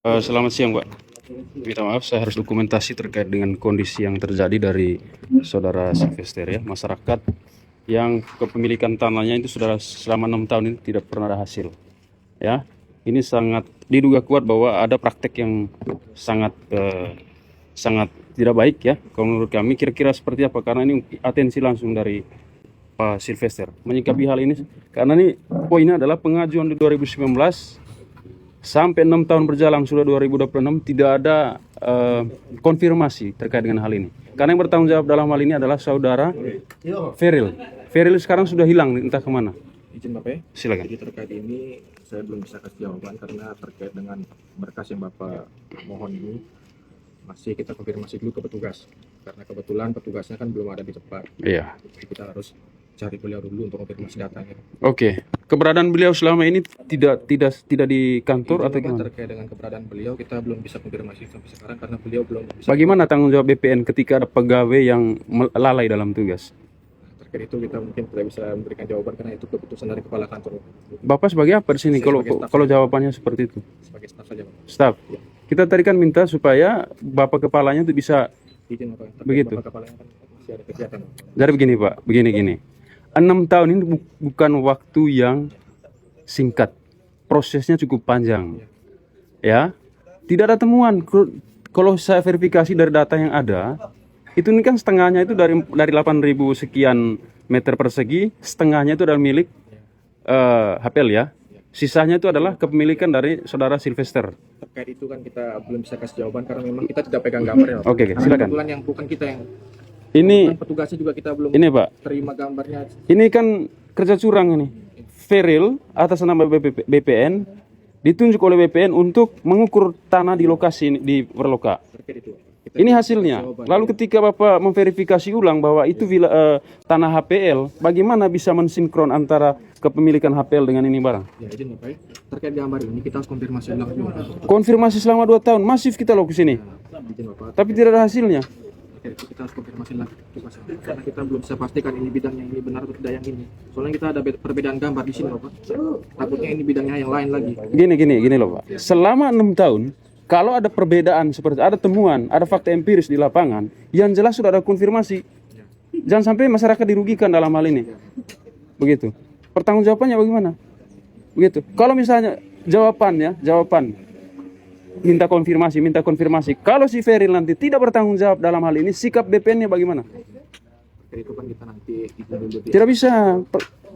Selamat siang, Pak. Minta maaf, saya harus dokumentasi terkait dengan kondisi yang terjadi dari saudara Sylvester ya, masyarakat yang kepemilikan tanahnya itu sudah selama 6 tahun ini tidak pernah ada hasil. Ya, ini sangat diduga kuat bahwa ada praktek yang sangat sangat tidak baik ya. Kalau menurut kami kira-kira seperti apa? Karena ini atensi langsung dari Pak Sylvester menyikapi hal ini. Karena ini poinnya adalah pengajuan di 2019 sampai 6 tahun berjalan sudah 2026 tidak ada konfirmasi terkait dengan hal ini. Karena yang bertanggung jawab dalam hal ini adalah saudara Feril. Feril sekarang sudah hilang entah kemana. Izin Bapak ya, Silakan. jadi terkait ini saya belum bisa kasih jawaban karena terkait dengan berkas yang Bapak mohon ini masih kita konfirmasi dulu ke petugas karena kebetulan petugasnya kan belum ada di tempat. Iya. Jadi kita harus cari beliau dulu untuk konfirmasi datanya. Oke. Keberadaan beliau selama ini tidak di kantor atau Izin Bapak, gimana? terkait dengan keberadaan beliau kita belum bisa konfirmasi sampai sekarang karena beliau belum bisa. Bagaimana tanggung jawab BPN ketika ada pegawai yang lalai dalam tugas? Terkait itu kita mungkin tidak bisa memberikan jawaban karena itu keputusan dari kepala kantor Bapak sebagai apa di sini Saya kalau sebagai staf. kalau jawabannya seperti itu? sebagai staf saja Bapak. Staf. Kita tadi kan minta supaya Bapak kepalanya itu bisa. Izin Bapak, tapi Begitu. Bapak kepalanya kan masih ada kegiatan Bapak. Jadi begini Pak, begini. 6 tahun ini bukan waktu yang singkat, prosesnya cukup panjang, ya. Tidak ada temuan. Kalau saya verifikasi dari data yang ada, itu ini kan setengahnya itu dari 8.000 sekian meter persegi, setengahnya itu adalah milik HPL ya. Sisanya itu adalah kepemilikan dari saudara Sylvester. Terkait itu kan kita belum bisa kasih jawaban karena memang kita tidak pegang gambarnya. Pak. Oke, Karena silakan. kebetulan yang bukan kita yang Ini petugasnya juga kita belum ini Pak, terima gambarnya. ini kan kerja curang ini. Feril atas nama BPN ditunjuk oleh BPN untuk mengukur tanah di lokasi di Perloka. Terkait itu. Kita Ini belum hasilnya. kasih jawaban. Lalu ketika Bapak memverifikasi ulang bahwa itu tanah HPL, bagaimana bisa mensinkron antara kepemilikan HPL dengan ini barang? Ya, izin Bapak ya. Terkait gambar ini kita harus konfirmasi ulang juga. Konfirmasi selama 2 tahun, masif kita loh ke sini. Izin Bapak. Tapi tidak ada hasilnya. Terkait itu kita harus konfirmasi lagi. Karena kita belum bisa pastikan ini bidangnya ini benar atau tidak yang ini. Soalnya kita ada perbedaan gambar di sini Bapak. Takutnya ini bidangnya yang lain lagi. Gini loh Pak. Selama 6 tahun, kalau ada perbedaan seperti ada temuan, ada fakta empiris di lapangan, yang jelas sudah ada konfirmasi. Jangan sampai masyarakat dirugikan dalam hal ini. Begitu. Pertanggungjawabannya bagaimana? Begitu. Kalau misalnya jawaban minta konfirmasi. Kalau si Feril nanti tidak bertanggung jawab dalam hal ini, sikap BPN-nya bagaimana? Terkait itu kan kita nanti izin dulu. Tidak bisa,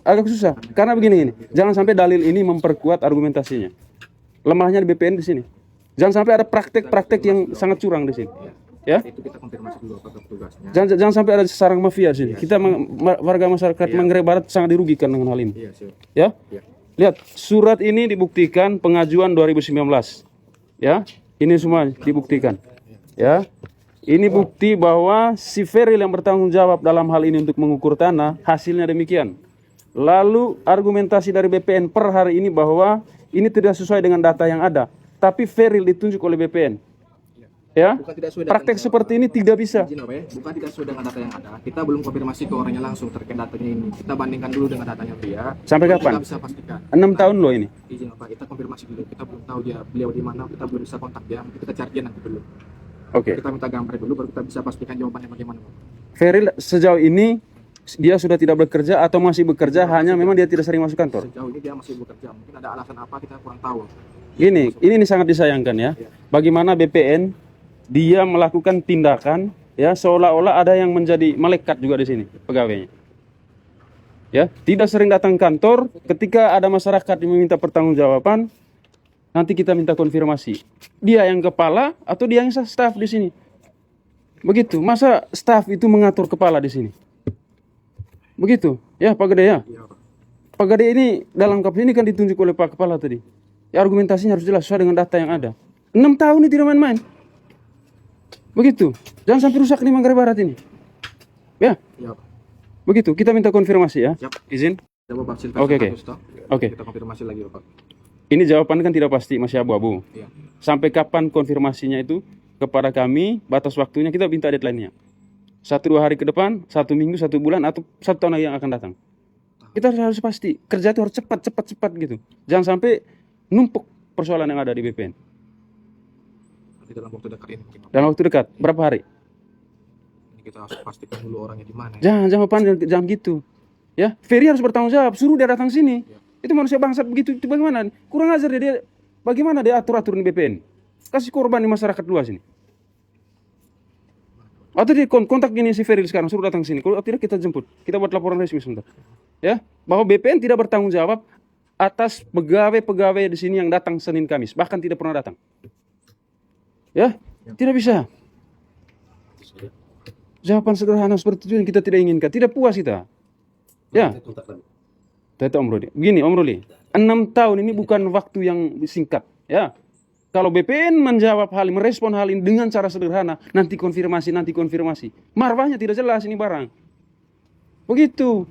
agak susah. Karena begini, jangan sampai dalil ini memperkuat argumentasinya. Lemahnya di BPN di sini. Jangan sampai ada praktek-praktek yang sangat curang di sini. Ya, Itu kita konfirmasi dulu ke petugasnya. jangan sampai ada sarang mafia di sini. Kita warga masyarakat Manggarai Barat sangat dirugikan dengan hal ini. Iya, siap. Ya, Iya. lihat surat ini dibuktikan pengajuan 2019. Ya, ini semua dibuktikan. Ya, ini bukti bahwa si Feril yang bertanggung jawab dalam hal ini untuk mengukur tanah, hasilnya demikian. Lalu argumentasi dari BPN per hari ini bahwa ini tidak sesuai dengan data yang ada, tapi Feril ditunjuk oleh BPN. Ya, Bukan tidak sesuai dengan praktek seperti ini tidak bisa. izin apa ya? Bukan tidak sesuai dengan data yang ada. Kita belum konfirmasi ke orangnya langsung terkait datanya ini. Kita bandingkan dulu dengan datanya dia. Sampai Baru kapan? Kita bisa pastikan. 6 tahun loh ini. Izin apa? Kita konfirmasi dulu. Kita belum tahu beliau di mana. Kita belum bisa kontak dia. Kita cari dia nanti dulu. Oke. Kita minta gambar dulu baru kita bisa pastikan jawabannya bagaimana. Feril sejauh ini dia sudah tidak bekerja atau masih bekerja, hanya memang dia tidak sering masuk kantor. Sejauh ini dia masih bekerja. Mungkin ada alasan apa kita kurang tahu. Ini sangat disayangkan ya. Bagaimana BPN dia melakukan tindakan ya seolah-olah ada yang menjadi malaikat juga di sini pegawainya. Ya, tidak sering datang kantor, ketika ada masyarakat yang meminta pertanggungjawaban, nanti kita minta konfirmasi. Dia yang kepala atau dia yang staf di sini? Begitu. Masa staf itu mengatur kepala di sini? Begitu. Ya, Pak Gede ya. Iya, Pak. Pak Gede ini dalam kap ini kan ditunjuk oleh Pak Kepala tadi. Ya, argumentasinya harus jelas sesuai dengan data yang ada. 6 tahun ini tidak main-main. Begitu. Jangan sampai rusak di Manggarai Barat ini. Ya, Iya, Pak. begitu. Kita minta konfirmasi ya. Siap. Izin. Coba Pak Silvester Oke. Augusto. Oke. Kita konfirmasi lagi, Pak. Ini jawaban kan tidak pasti, masih abu-abu. Iya. Sampai kapan konfirmasinya itu kepada kami, batas waktunya kita minta deadline-nya. 1-2 hari ke depan, 1 minggu, 1 bulan, atau 1 tahun lagi yang akan datang. Kita harus pasti. Kerja itu harus cepat gitu. Jangan sampai numpuk persoalan yang ada di BPN. Nanti dalam waktu dekat ini mungkin. Dalam waktu dekat, berapa hari? Ini kita harus pastikan dulu orangnya di mana. Jangan pandang, jangan gitu. Ya, Ferry harus bertanggung jawab. Suruh dia datang sini. Itu manusia bangsat begitu. Itu bagaimana? Kurang ajar dia. Bagaimana dia atur-aturin BPN? Kasih korban di masyarakat luas ini. Atau dia kontak gini si Ferry sekarang, suruh datang sini. Kalau tidak kita jemput. Kita buat laporan resmi sebentar. Ya, bahwa BPN tidak bertanggung jawab atas pegawai-pegawai di sini yang datang Senin Kamis, bahkan tidak pernah datang. Ya, tidak bisa. Jawaban sederhana seperti itu yang kita tidak inginkan. Tidak puas kita. Ya. Tetap Om Rudi. Begini Om Rudi, 6 tahun ini bukan waktu yang singkat. Ya. Kalau BPN menjawab hal, merespon hal ini dengan cara sederhana, nanti konfirmasi. Marwahnya tidak jelas ini barang. Begitu.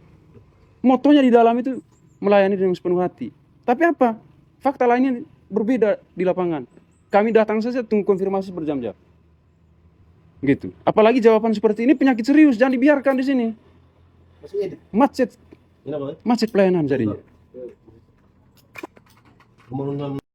Motonya di dalam itu melayani dengan sepenuh hati. Tapi apa? Fakta lainnya berbeda di lapangan. Kami datang saja tunggu konfirmasi berjam-jam. Gitu. Apalagi jawaban seperti ini penyakit serius, jangan dibiarkan di sini. Macet pelayanan jadinya.